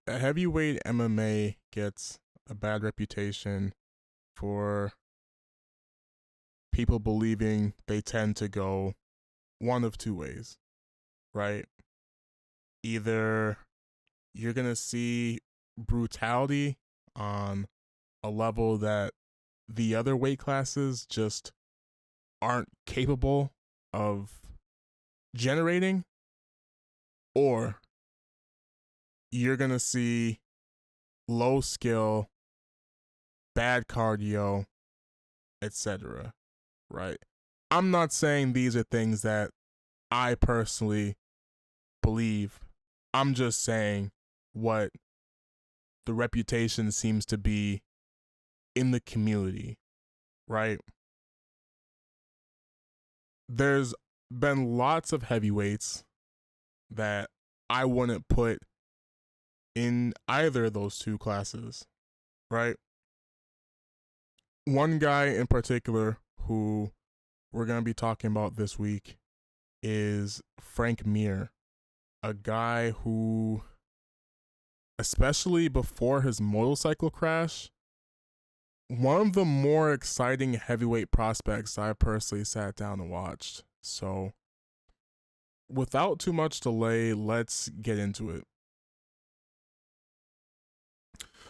heavyweight MMA gets a bad reputation for people believing they tend to go one of two ways, right? Either you're going to see brutality on a level that the other weight classes just aren't capable of generating, or you're going to see low skill, bad cardio, etc. Right? I'm not saying these are things that I personally believe. I'm just saying what the reputation seems to be in the community, right? There's been lots of heavyweights that I wouldn't put in either of those two classes, right? One guy in particular who we're going to be talking about this week is Frank Mir, a guy who, especially before his motorcycle crash, one of the more exciting heavyweight prospects I personally sat down and watched. So, without too much delay, let's get into it.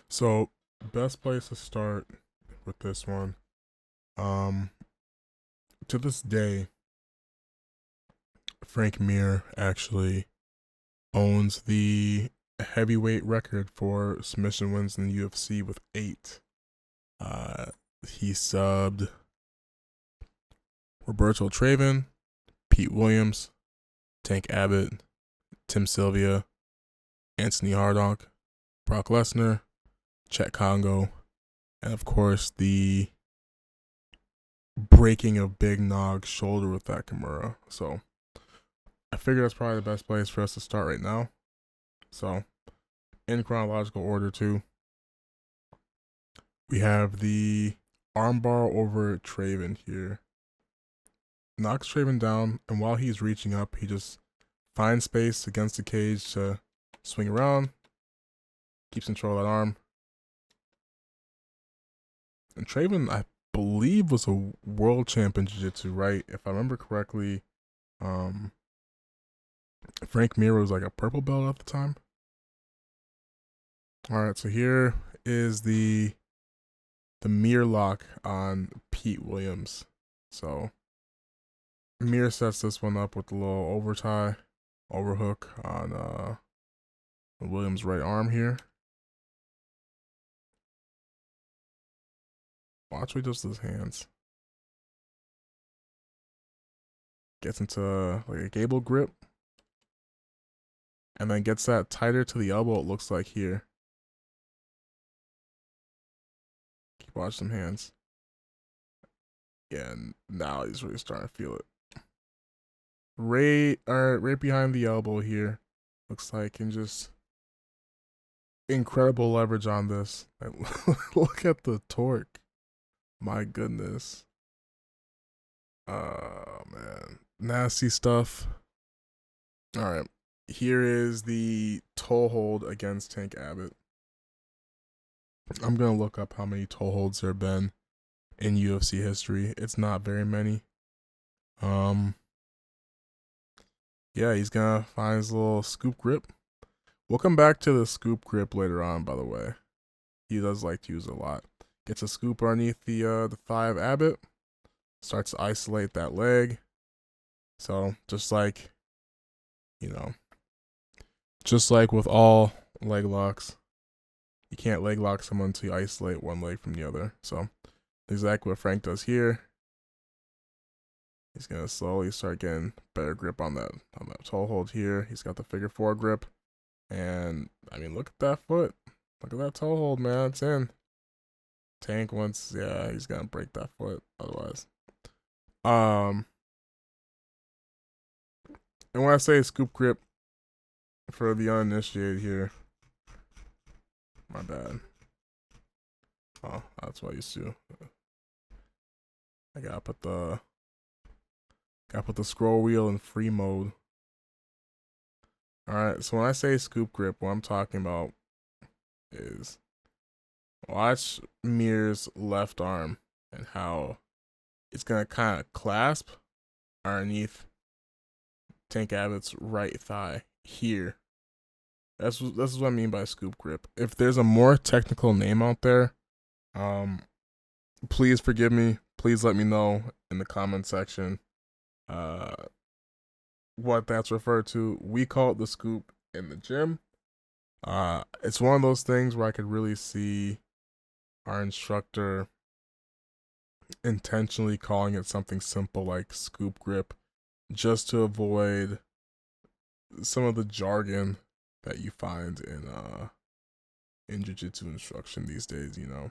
So, best place to start with this one. To this day, Frank Mir actually owns the heavyweight record for submission wins in the UFC with 8. He subbed Roberto Traven, Pete Williams, Tank Abbott, Tim Sylvia, Anthony Hardonk, Brock Lesnar, Chet Congo, and of course the breaking of Big Nog's shoulder with that Kimura. So I figure that's probably the best place for us to start right now. So in chronological order too, we have the armbar over Traven here. Knocks Traven down, and while he's reaching up, he just finds space against the cage to swing around, keeps control of that arm. And Traven, I believe, was a world champion jiu-jitsu, right? If I remember correctly, Frank Mir was like a purple belt at the time. Alright, so here is the Mir lock on Pete Williams. So Mir sets this one up with a little overhook on Williams' right arm here. Watch what he does with his hands. Gets into like a gable grip. And then gets that tighter to the elbow, it looks like here. Keep watching them hands. Yeah, and now he's really starting to feel it. Right behind the elbow here. Looks like, and just incredible leverage on this. Look at the torque. My goodness. Oh, man. Nasty stuff. All right. Here is the toe hold against Tank Abbott. I'm going to look up how many toe holds there have been in UFC history. It's not very many. Yeah, he's going to find his little scoop grip. We'll come back to the scoop grip later on, by the way. He does like to use it a lot. Gets a scoop underneath the thigh of Abbott. Starts to isolate that leg. So, just like with all leg locks, you can't leg lock someone until you isolate one leg from the other. So, exactly what Frank does here. He's gonna slowly start getting better grip on that toe hold here. He's got the figure 4 grip, and I mean, look at that foot. Look at that toe hold, man. It's in. Tank he's gonna break that foot otherwise. And when I say scoop grip, for the uninitiated here, my bad. Oh, that's what I used to. I gotta put the scroll wheel in free mode. Alright, so when I say scoop grip, what I'm talking about is watch Mir's left arm and how it's gonna kind of clasp underneath Tank Abbott's right thigh here. This is what I mean by scoop grip. If there's a more technical name out there, please forgive me. Please let me know in the comment section what that's referred to. We call it the scoop in the gym. It's one of those things where I could really see our instructor intentionally calling it something simple like scoop grip just to avoid some of the jargon that you find in jiu-jitsu instruction these days, you know.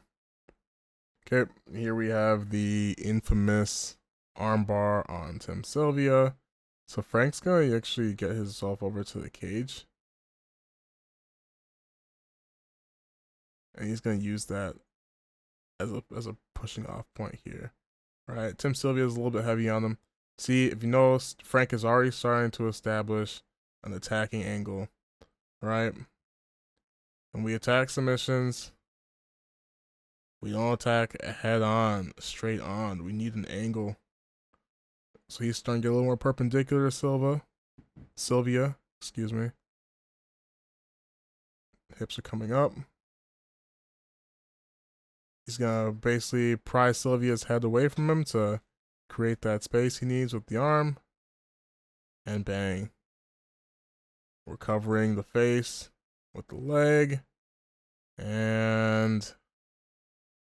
Okay, here we have the infamous armbar on Tim Sylvia. So Frank's gonna actually get himself over to the cage. And he's gonna use that as a pushing off point here. Alright, Tim Sylvia is a little bit heavy on him. See, if you notice, Frank is already starting to establish an attacking angle. Right? When we attack submissions, we don't attack head on, straight on. We need an angle. So he's starting to get a little more perpendicular to Sylvia, excuse me. Hips are coming up. He's going to basically pry Sylvia's head away from him to create that space he needs with the arm. And bang. We're covering the face with the leg. And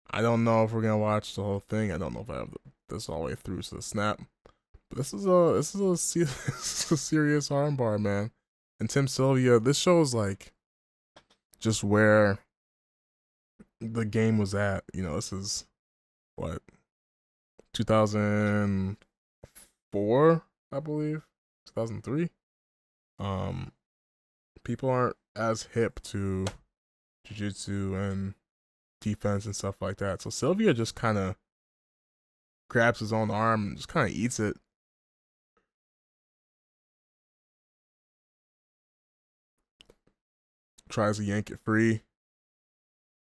I don't know if we're going to watch the whole thing. I don't know if I have this all the way through to the snap. But this is a serious armbar, man. And Tim Sylvia, this shows like just where the game was at. You know, this is what, 2004, I believe, 2003. People aren't as hip to jiu-jitsu and defense and stuff like that. So Sylvia just kind of grabs his own arm and just kind of eats it. Tries to yank it free.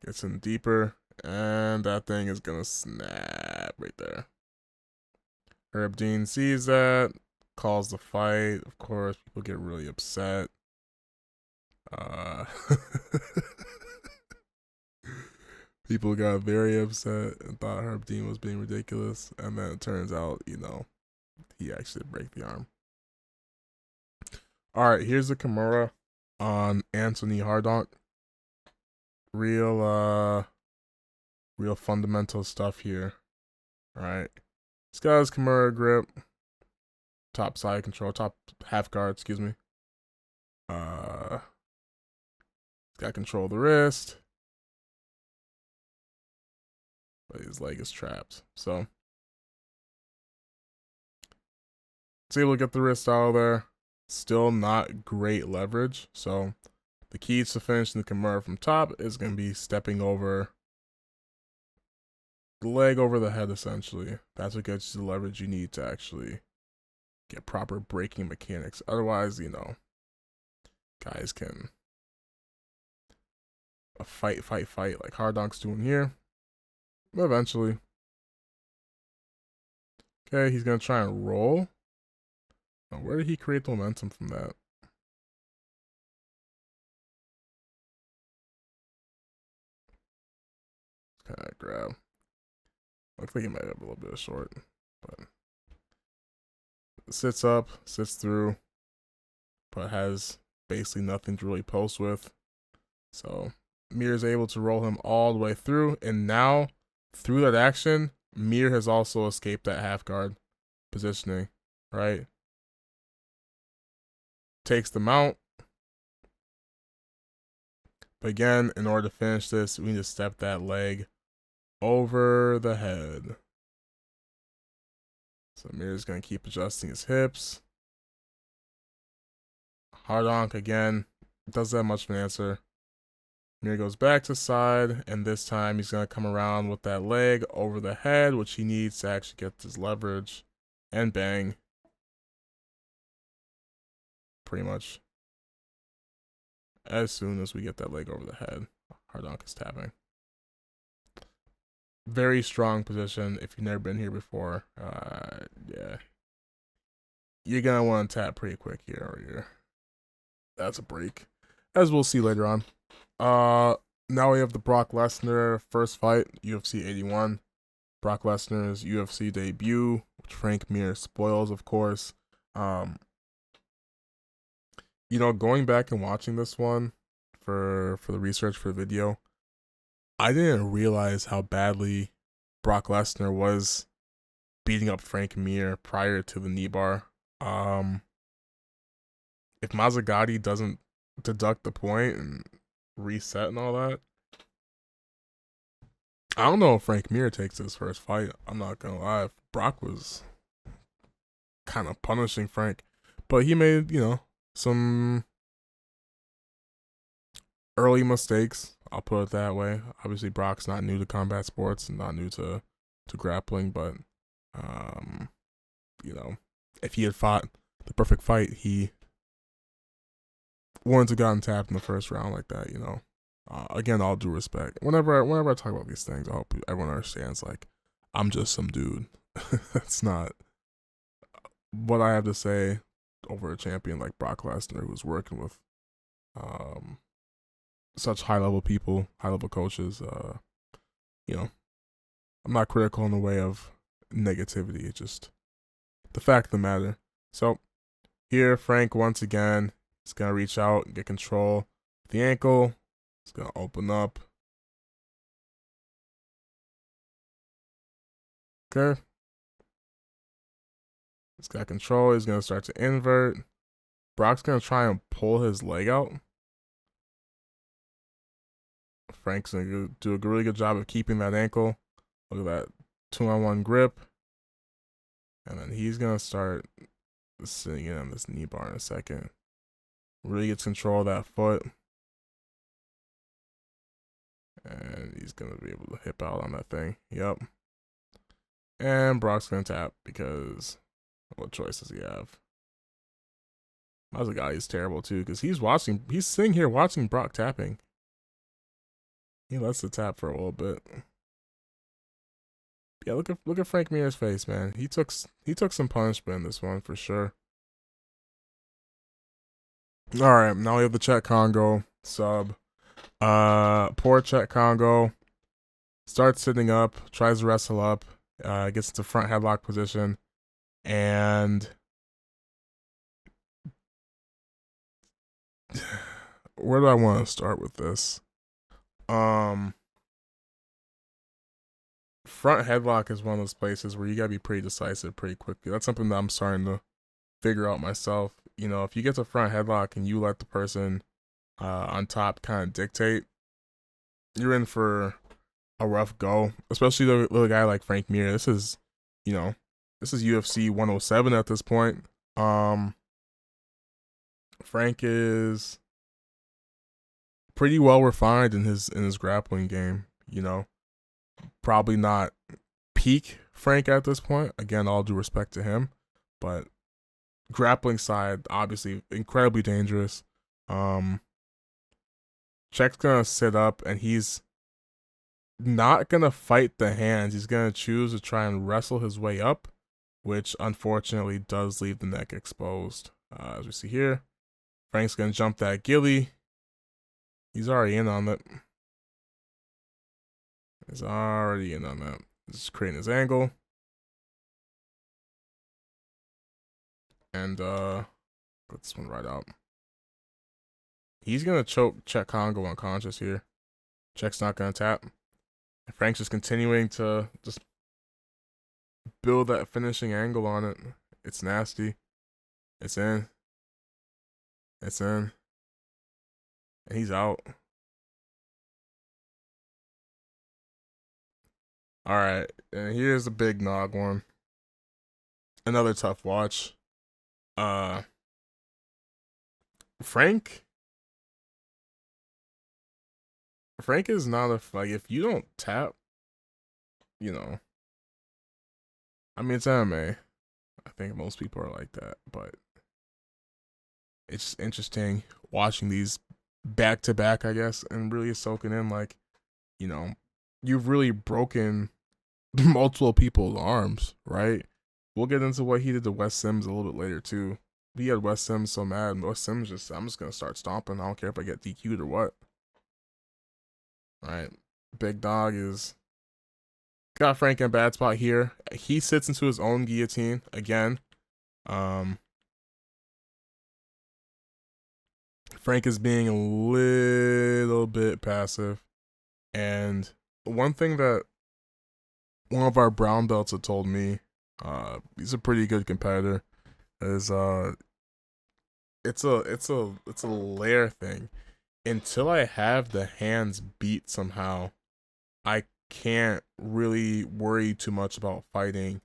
Gets in deeper. And that thing is going to snap right there. Herb Dean sees that. Calls the fight. Of course, people get really upset. People got very upset and thought Herb Dean was being ridiculous. And then it turns out, you know, he actually broke the arm. Alright, here's the Kimura on Anthony Hardonk. Real fundamental stuff here. Alright. This guy's Kimura grip. Top side control, top half guard, excuse me. He's got control of the wrist. But his leg is trapped. So it's able to get the wrist out of there. Still not great leverage. So the key to finishing the Kimura from top is going to be stepping over the leg over the head, essentially. That's what gets you the leverage you need to actually get proper braking mechanics. Otherwise, you know, guys can fight like Hardonk's doing here. But eventually. Okay, he's going to try and roll. Now, where did he create the momentum from that? Kind of grab. Looks like he might have a little bit of short, but sits up, sits through, but has basically nothing to really post with. So Mir is able to roll him all the way through, and now through that action, Mir has also escaped that half guard positioning, right? Takes the mount. But again, in order to finish this, we need to step that leg over the head. So Mir's going to keep adjusting his hips. Hardonk again doesn't have much of an answer. Mir goes back to side, and this time he's going to come around with that leg over the head, which he needs to actually get his leverage. And bang. Pretty much as soon as we get that leg over the head, Hardonk is tapping. Very strong position. If you've never been here before, yeah, you're gonna want to tap pretty quick here or here. That's a break, as we'll see later on. Now we have the Brock Lesnar first fight, UFC 81. Brock Lesnar's UFC debut, which Frank Mir spoils, of course. Going back and watching this one for the research for the video, I didn't realize how badly Brock Lesnar was beating up Frank Mir prior to the knee bar. If Mazzagatti doesn't deduct the point and reset and all that, I don't know if Frank Mir takes his first fight. I'm not gonna lie. Brock was kind of punishing Frank, but he made, some early mistakes. I'll put it that way. Obviously, Brock's not new to combat sports and not new to grappling, but if he had fought the perfect fight, he wouldn't have gotten tapped in the first round like that. Again, all due respect. Whenever I talk about these things, I hope everyone understands. Like, I'm just some dude. That's not what I have to say over a champion like Brock Lesnar, who's working with such high level people, high level coaches. I'm not critical in the way of negativity. It's just the fact of the matter. So here, Frank once again is gonna reach out and get control of the ankle. He's gonna open up. Okay. He's got control. He's gonna start to invert. Brock's gonna try and pull his leg out. Frank's gonna do a really good job of keeping that ankle. Look at that 2-on-1 grip. And then he's gonna start sitting in on this knee bar in a second. Really gets control of that foot. And he's gonna be able to hip out on that thing. Yep. And Brock's gonna tap because what choice does he have? Mazzagatti terrible too, because he's sitting here watching Brock tapping. He lets the tap for a little bit. Yeah, look at Frank Mir's face, man. He took some punishment in this one for sure. Alright, now we have the Czech Congo sub. Poor Czech Congo. Starts sitting up, tries to wrestle up, gets into front headlock position, and where do I want to start with this? Front headlock is one of those places where you gotta be pretty decisive pretty quickly. That's something that I'm starting to figure out myself. If you get to front headlock and you let the person on top kind of dictate, you're in for a rough go. Especially the little guy like Frank Mir. This is UFC 107 at this point. Frank is pretty well refined in his grappling game. Probably not peak Frank at this point. Again, all due respect to him, but grappling side, obviously incredibly dangerous. Czech's gonna sit up and he's not gonna fight the hands. He's gonna choose to try and wrestle his way up, which unfortunately does leave the neck exposed. As we see here, Frank's gonna jump that ghillie. He's already in on it. He's Just creating his angle. And put this one right out. He's gonna choke Czech Congo unconscious here. Czech's not gonna tap. And Frank's just continuing to just build that finishing angle on it. It's nasty. It's in. And he's out. Alright, and here's a big nog one. Another tough watch. Frank is not if you don't tap, I mean, it's MMA. I think most people are like that, but it's just interesting watching these back to back, I guess, and really soaking in, like, you know, you've really broken multiple people's arms, right? We'll get into what he did to Wes Sims a little bit later too. He had Wes Sims so mad. Wes Sims just, I'm just gonna start stomping. I don't care if I get DQ'd or what. All right, Big Dog is got Frank in a bad spot here. He sits into his own guillotine again. Frank is being a little bit passive, and one thing that one of our brown belts had told me, he's a pretty good competitor, is it's a layer thing. Until I have the hands beat somehow, I can't really worry too much about fighting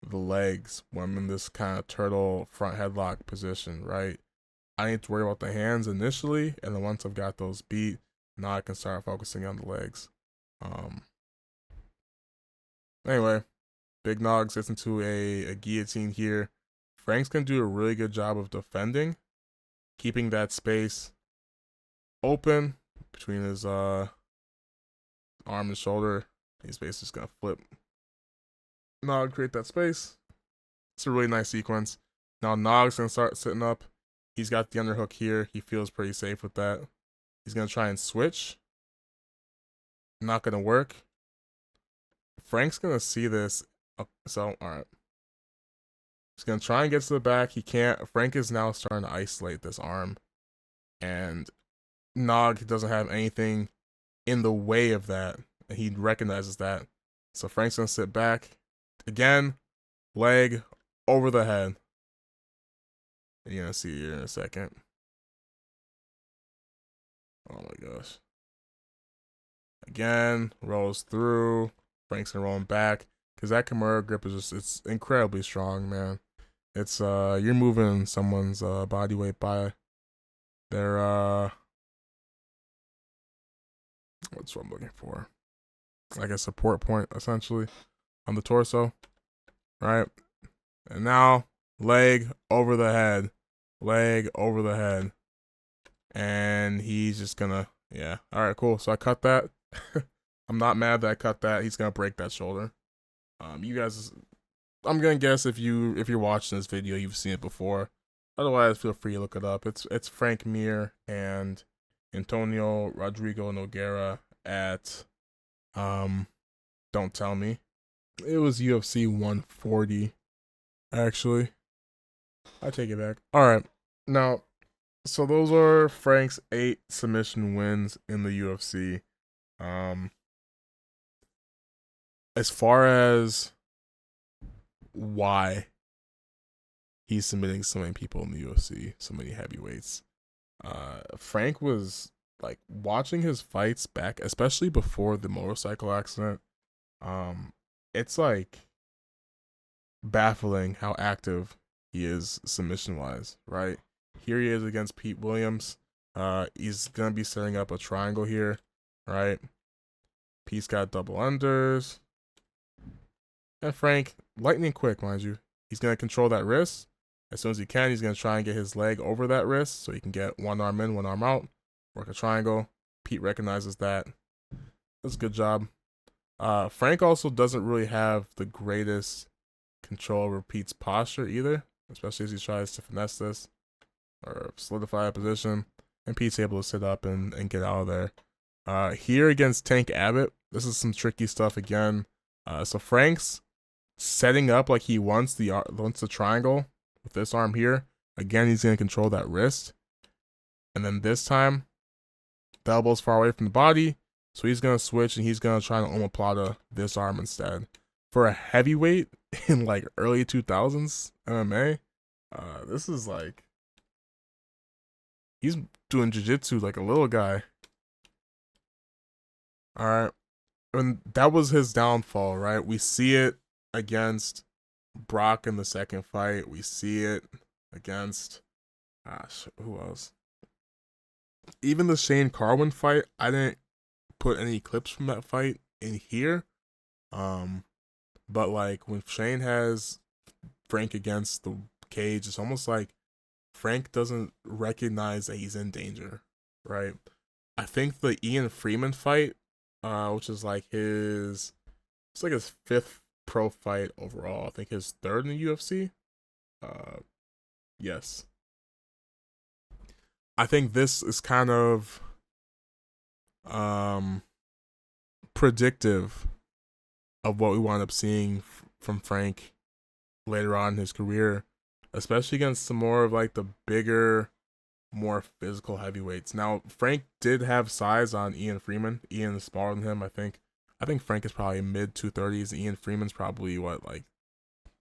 the legs when I'm in this kind of turtle front headlock position, right? I need to worry about the hands initially, and then once I've got those beat, now I can start focusing on the legs. Anyway, Big Nog gets into a guillotine here. Frank's gonna do a really good job of defending, keeping that space open between his arm and shoulder. His base is gonna flip. Nog create that space. It's a really nice sequence. Now Nog's gonna start sitting up. He's got the underhook here. He feels pretty safe with that. He's gonna try and switch. Not gonna work. Frank's gonna see this. So, alright. He's gonna try and get to the back. He can't. Frank is now starting to isolate this arm. And Nog doesn't have anything in the way of that. He recognizes that. So Frank's gonna sit back. Again, leg over the head. You're gonna see it here in a second. Oh my gosh. Again, rolls through. Frank's gonna roll him back. Because that Kimura grip is just, it's incredibly strong, man. It's, you're moving someone's body weight by their, what's what I'm looking for? Like a support point, essentially, on the torso, right? And now, leg over the head. Leg over the head. And he's just gonna, yeah. Alright, cool. So I cut that. I'm not mad that I cut that. He's gonna break that shoulder. You guys, I'm gonna guess if you're watching this video, you've seen it before. Otherwise, feel free to look it up. It's Frank Mir and Antonio Rodrigo Nogueira at Don't Tell Me. It was UFC 140, actually. I take it back. Alright. Now, so those are Frank's 8 submission wins in the UFC. As far as why he's submitting so many people in the UFC, so many heavyweights, Frank was like watching his fights back, especially before the motorcycle accident. It's like baffling how active he is submission wise, right? Here he is against Pete Williams. He's gonna be setting up a triangle here, right? Pete's got double unders. And Frank, lightning quick, mind you. He's gonna control that wrist. As soon as he can, he's gonna try and get his leg over that wrist so he can get one arm in, one arm out. Work a triangle. Pete recognizes that. That's a good job. Frank also doesn't really have the greatest control over Pete's posture either, especially as he tries to finesse this or solidify a position. And Pete's able to sit up and get out of there. Here against Tank Abbott, this is some tricky stuff again. So Frank's setting up like he wants the triangle with this arm here. Again, he's going to control that wrist. And then this time, the elbow's far away from the body. So he's going to switch and he's going to try to omoplata this arm instead. For a heavyweight in like early 2000s MMA, this is like, he's doing jiu-jitsu like a little guy. All right. And that was his downfall, right? We see it against Brock in the second fight. We see it against, who else? Even the Shane Carwin fight, I didn't put any clips from that fight in here. But like when Shane has Frank against the cage, it's almost like Frank doesn't recognize that he's in danger. right? I think the Ian Freeman fight, which is like it's like his fifth pro fight overall. I think his third in the UFC. Uh, yes. I think this is kind of um predictive of what we wind up seeing from Frank later on in his career, especially against some more of like the bigger, more physical heavyweights. Now, Frank did have size on Ian Freeman. Ian is smaller than him, I think. I think Frank is probably mid 230s. Ian Freeman's probably what, like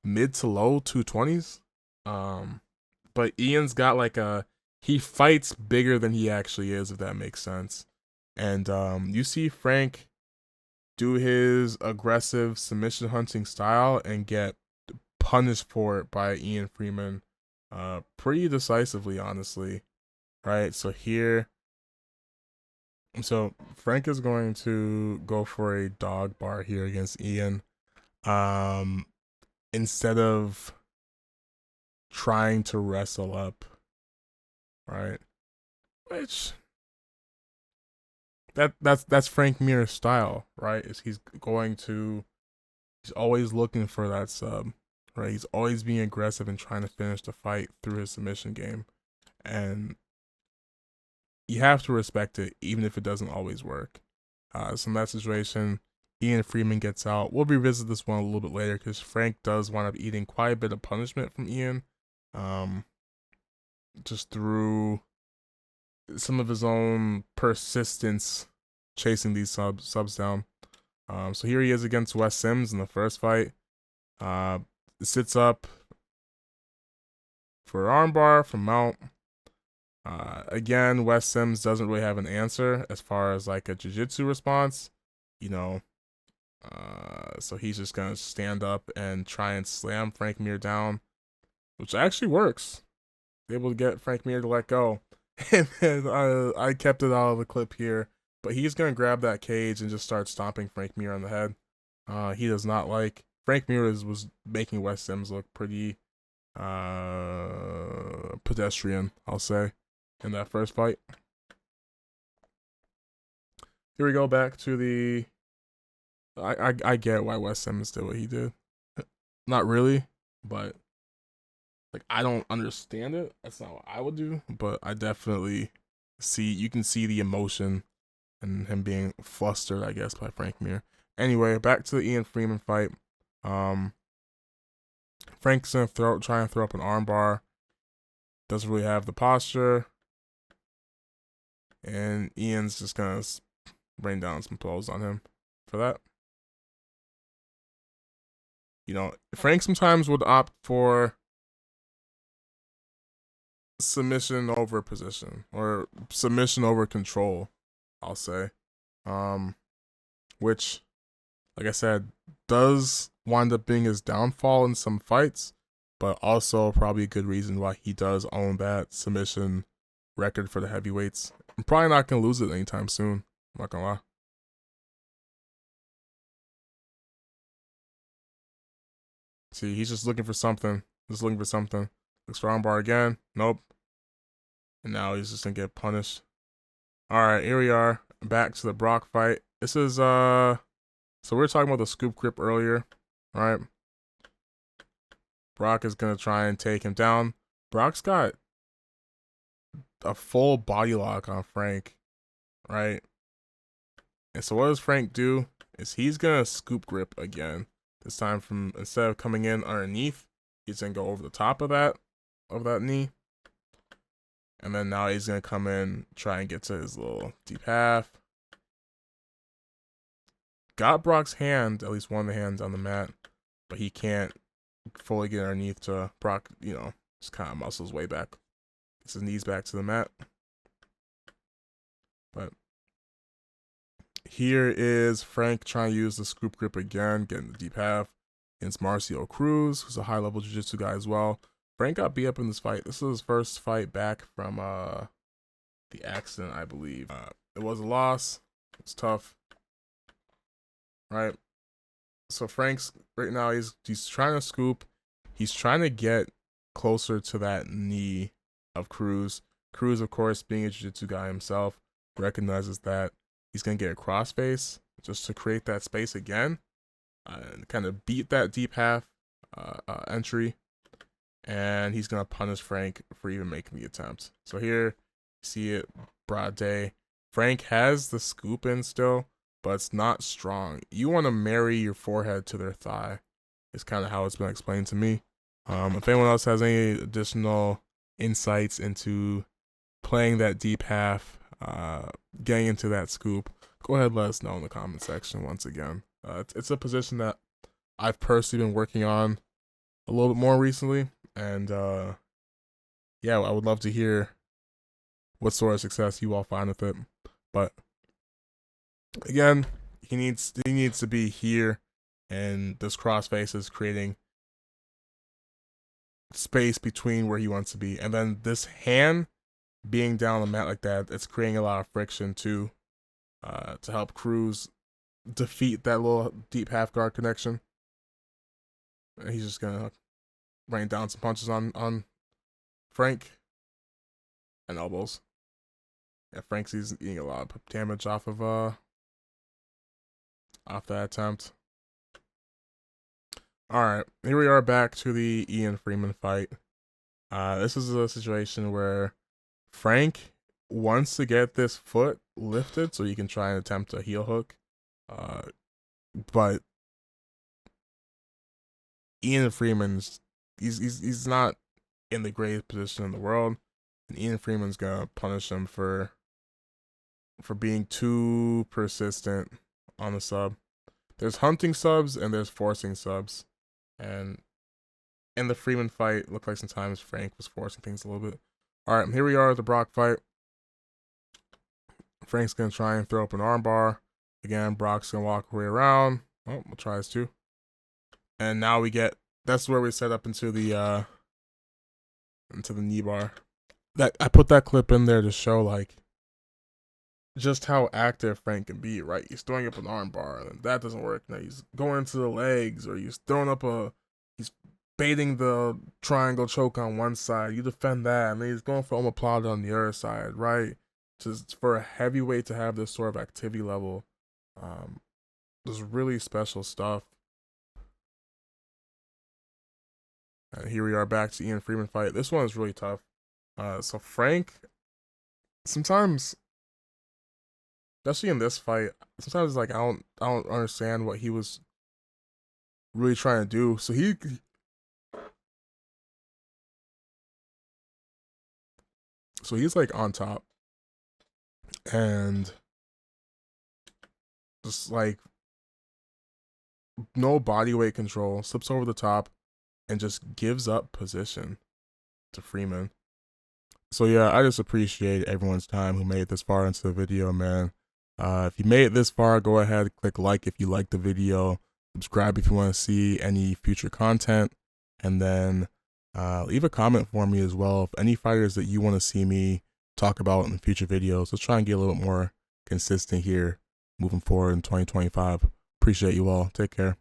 mid to low 220s. But Ian's got like he fights bigger than he actually is, if that makes sense. And you see Frank do his aggressive submission hunting style and get punished for it by Ian Freeman pretty decisively, honestly. Right? So Frank is going to go for a dog bar here against Ian. Um Instead of trying to wrestle up, right? Which that's Frank Mir's style, right? Is he's always looking for that sub, right? He's always being aggressive and trying to finish the fight through his submission game. And you have to respect it, even if it doesn't always work. So in that situation, Ian Freeman gets out. We'll revisit this one a little bit later because Frank does wind up eating quite a bit of punishment from Ian, just through some of his own persistence chasing these subs down. So here he is against Wes Sims in the first fight. Sits up for armbar from mount. Again, Wes Sims doesn't really have an answer as far as like a jiu-jitsu response, you know. So he's just gonna stand up and try and slam Frank Mir down, which actually works. Able to get Frank Mir to let go. And then I kept it out of the clip here, but he's gonna grab that cage and just start stomping Frank Mir on the head. He does not like Frank Mir was making Wes Sims look pretty pedestrian, I'll say, in that first fight. Here we go back to the. I get why Wes Sims did what he did. Not really, but like I don't understand it. That's not what I would do, but I definitely you can see the emotion and him being flustered, I guess, by Frank Mir. Anyway, back to the Ian Freeman fight. Frank's gonna try and throw up an armbar. Doesn't really have the posture. And Ian's just gonna rain down some blows on him for that. You know, Frank sometimes would opt for submission over position or submission over control, I'll say. Which, like I said, does wind up being his downfall in some fights, but also probably a good reason why he does own that submission record for the heavyweights. I'm probably not going to lose it anytime soon. I'm not going to lie. See, he's just looking for something. Looks for armbar again. Nope. And now he's just going to get punished. Alright, here we are. Back to the Brock fight. This is, so we were talking about the scoop grip earlier, right? Brock is going to try and take him down. Brock's got a full body lock on Frank, right? And so what does Frank do? Is he's going to scoop grip again. This time instead of coming in underneath, he's going to go over the top of that knee. And then now he's going to come in, try and get to his little deep half. Got Brock's hand, at least one of the hands on the mat, but he can't fully get underneath to Brock, just kind of muscles way back. Gets his knees back to the mat. But here is Frank trying to use the scoop grip again, getting the deep half against Marcio Cruz, who's a high-level jiu-jitsu guy as well. Frank got beat up in this fight. This is his first fight back from the accident, I believe. It was a loss. It was tough. Right? So Frank's, right now, he's trying to scoop. He's trying to get closer to that knee of Cruz Cruz, of course, being a jiu-jitsu guy himself, recognizes that he's going to get a crossface just to create that space again and kind of beat that deep half entry. And he's going to punish Frank for even making the attempt. So here, you see it broad day. Frank has the scoop in still, but it's not strong. You want to marry your forehead to their thigh. Is kind of how it's been explained to me. If anyone else has any additional insights into playing that deep half, getting into that scoop, go ahead and let us know in the comment section once again. It's a position that I've personally been working on a little bit more recently, and yeah, I would love to hear what sort of success you all find with it. But again, he needs to be here, and this crossface is creating space between where he wants to be, and then this hand being down on the mat like that, it's creating a lot of friction too, to help Cruz defeat that little deep half guard connection. And he's just gonna rain down some punches on Frank and elbows. Yeah, Frank's eating a lot of damage off of that attempt. Alright, here we are back to the Ian Freeman fight. This is a situation where Frank wants to get this foot lifted so he can try and attempt a heel hook. But Ian Freeman's he's not in the greatest position in the world. And Ian Freeman's gonna punish him for being too persistent on the sub. There's hunting subs and there's forcing subs. And in the Freeman fight, it looked like sometimes Frank was forcing things a little bit. Alright, here we are at the Brock fight. Frank's going to try and throw up an armbar. Again, Brock's going to walk away around. Oh, we'll try this too. And now we get, that's where we set up into the knee bar. That I put that clip in there to show like just how active Frank can be, right? He's throwing up an armbar, and that doesn't work. Now he's going into the legs, or he's throwing up he's baiting the triangle choke on one side. You defend that, and then he's going for omoplata on the other side, right? Just for a heavyweight to have this sort of activity level, this really special stuff. And here we are back to Ian Freeman fight. This one is really tough. So Frank, sometimes, especially in this fight, sometimes like I don't understand what he was really trying to do. So he's like on top, and just like no body weight control, slips over the top, and just gives up position to Freeman. So yeah, I just appreciate everyone's time who made it this far into the video, man. If you made it this far, go ahead, click like if you liked the video, subscribe if you want to see any future content, and then leave a comment for me as well if any fighters that you want to see me talk about in future videos. Let's try and get a little bit more consistent here moving forward in 2025. Appreciate you all. Take care.